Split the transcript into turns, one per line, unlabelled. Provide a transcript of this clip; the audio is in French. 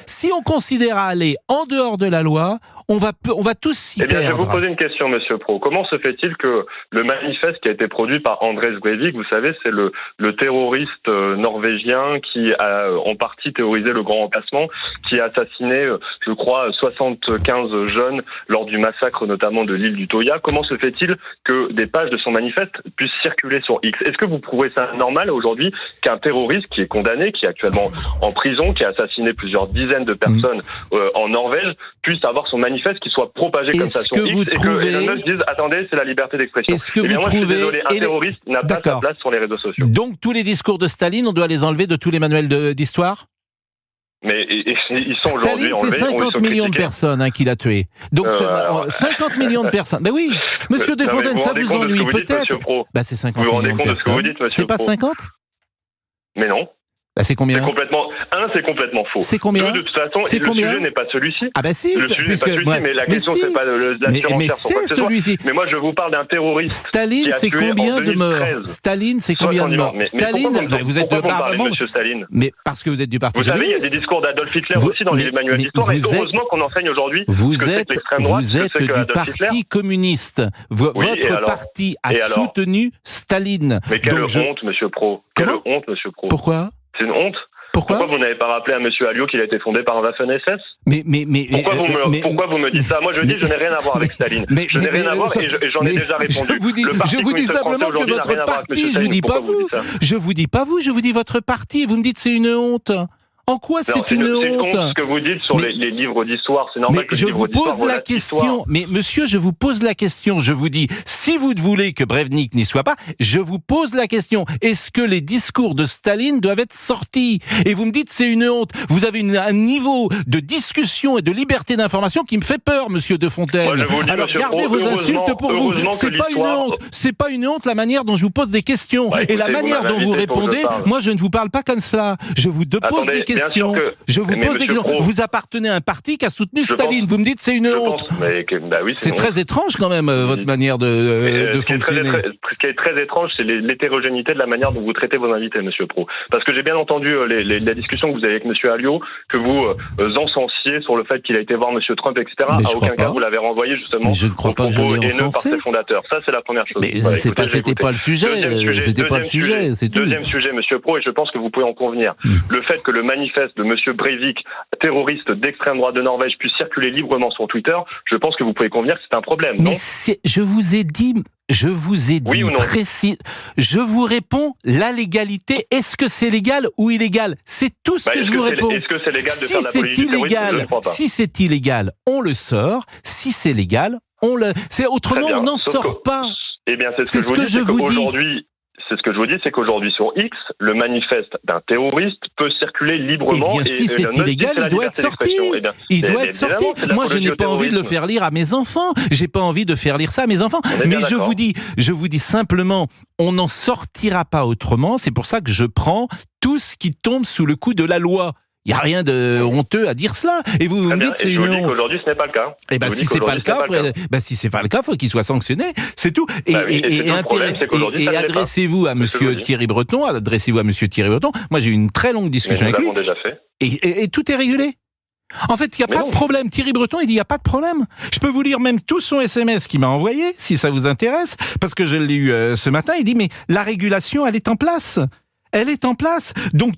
Si on considère à aller en dehors de la loi, on va tous s'y perdre.
Je vais vous poser une question, Monsieur Pro. Comment se fait-il que le manifeste qui a été produit par Anders Breivik, vous savez, c'est le terroriste norvégien qui a en partie terrorisé le Grand Remplacement, qui a assassiné, je crois, 75 jeunes lors du massacre notamment de l'île du Toya. Comment se fait-il que des pages de son manifeste puissent circuler sur X? Est-ce que vous trouvez ça normal aujourd'hui qu'un terroriste qui est condamné, qui est actuellement en prison, qui a assassiné plusieurs dizaines de personnes en Norvège, puisse avoir son manifeste qui soit propagé comme ça sur X, et que Elon Musk dise « Attendez, c'est la liberté d'expression ».
Est-ce que vous trouvez...
Je suis désolé, un terroriste n'a pas sa place sur les réseaux sociaux.
Donc tous les discours de Staline, on doit les enlever de tous les manuels d'histoire?
Mais ils sont aujourd'hui enlevés.
C'est 50 millions de personnes qu'il a tués. Donc 50 millions de personnes. Ben oui, Monsieur Desfontaines, ça vous ennuie peut-être. C'est 50 millions de personnes. C'est pas 50?
Mais non.
C'est combien?
C'est complètement faux.
C'est combien?
De toute façon, le sujet n'est pas celui-ci.
Ah ben si,
le sujet n'est pas celui-ci, mais la question c'est pas la surenchère.
Mais c'est celui-ci.
Mais moi je vous parle d'un terroriste.
Staline, c'est combien de morts? Staline, c'est combien de morts? Staline, vous êtes de
Monsieur Staline.
Mais parce que vous êtes du Parti
communiste.
Vous
savez, il y a des discours d'Adolf Hitler aussi dans les manuels d'histoire, et heureusement qu'on enseigne aujourd'hui
vous êtes du Parti communiste. Votre parti a soutenu Staline.
Mais quelle honte, Monsieur Pro. Quelle honte, Monsieur Pro.
Pourquoi?
C'est une honte. Pourquoi vous n'avez pas rappelé à M. Alliot qu'il a été fondé par un Waffen-SS? Pourquoi vous me dites ça? Moi je dis je n'ai rien à voir avec Staline. Je n'ai rien à voir et j'en ai déjà répondu.
Je vous dis simplement que votre parti, je vous dis pas vous. Je vous dis pas vous, je vous dis votre parti et vous me dites c'est une honte. En quoi c'est une honte?
C'est honte ce que vous dites sur les livres d'histoire. C'est normal que
je vous pose la question. Mais monsieur, je vous pose la question. Je vous dis, si vous voulez que Breivik n'y soit pas, je vous pose la question. Est-ce que les discours de Staline doivent être sortis? Et vous me dites c'est une honte. Vous avez un niveau de discussion et de liberté d'information qui me fait peur, Monsieur Desfontaines. Alors gardez vos insultes pour vous. C'est pas une honte. C'est pas une honte la manière dont je vous pose des questions et la manière dont vous répondez. Moi, je ne vous parle pas comme cela. Je vous pose des questions. Je vous pose des questions. Vous appartenez à un parti qui a soutenu Staline. Vous me dites c'est une honte. C'est très étrange quand même votre manière de fonctionner.
Ce qui est très étrange, c'est l'hétérogénéité de la manière dont vous traitez vos invités, Monsieur Pro. Parce que j'ai bien entendu la discussion que vous avez avec Monsieur Alliot, que vous encensiez sur le fait qu'il a été voir Monsieur Trump, etc. À aucun cas vous l'avez renvoyé justement.
Mais je ne crois pas que je l'ai encensé
par ses fondateurs. Ça c'est la première chose.
Mais c'était pas le sujet. C'était pas le sujet. C'est tout.
Deuxième sujet, Monsieur Pro, et je pense que vous pouvez en convenir. Le fait que le manifeste de Monsieur Breivik, terroriste d'extrême droite de Norvège, puisse circuler librement sur Twitter, je pense que vous pouvez convenir que c'est un problème, non?
Mais je vous ai dit oui précis. Je vous réponds la légalité. Est-ce que c'est légal ou illégal? C'est tout ce que je vous réponds.
Est-ce que c'est légal de faire de la politique terroriste?
Si c'est illégal, on le sort. Si c'est légal, on le. Autrement, on n'en sort pas.
Eh bien, c'est ce que je vous dis. Aujourd'hui. C'est ce que je vous dis, c'est qu'aujourd'hui sur X, le manifeste d'un terroriste peut circuler librement.
Et bien, si c'est illégal, il doit être sorti. Il doit être sorti. Moi, je n'ai pas envie de le faire lire à mes enfants. J'ai pas envie de faire lire ça à mes enfants. Mais je vous dis simplement, on n'en sortira pas autrement. C'est pour ça que je prends tout ce qui tombe sous le coup de la loi. Il n'y a rien de honteux à dire cela. Et vous me dites c'est une honte. Je vous dis
qu'aujourd'hui ce n'est pas le cas.
Et si c'est pas le cas, faut qu'il soit sanctionné. C'est tout. Et adressez-vous à Monsieur Thierry Breton. Moi j'ai eu une très longue discussion avec lui.
Nous l'avons déjà fait.
Et tout est régulé. En fait, il n'y a pas de problème. Thierry Breton, il dit il n'y a pas de problème. Je peux vous lire même tout son SMS qu'il m'a envoyé, si ça vous intéresse, parce que je l'ai eu ce matin. Il dit mais la régulation, elle est en place. Elle est en place. Donc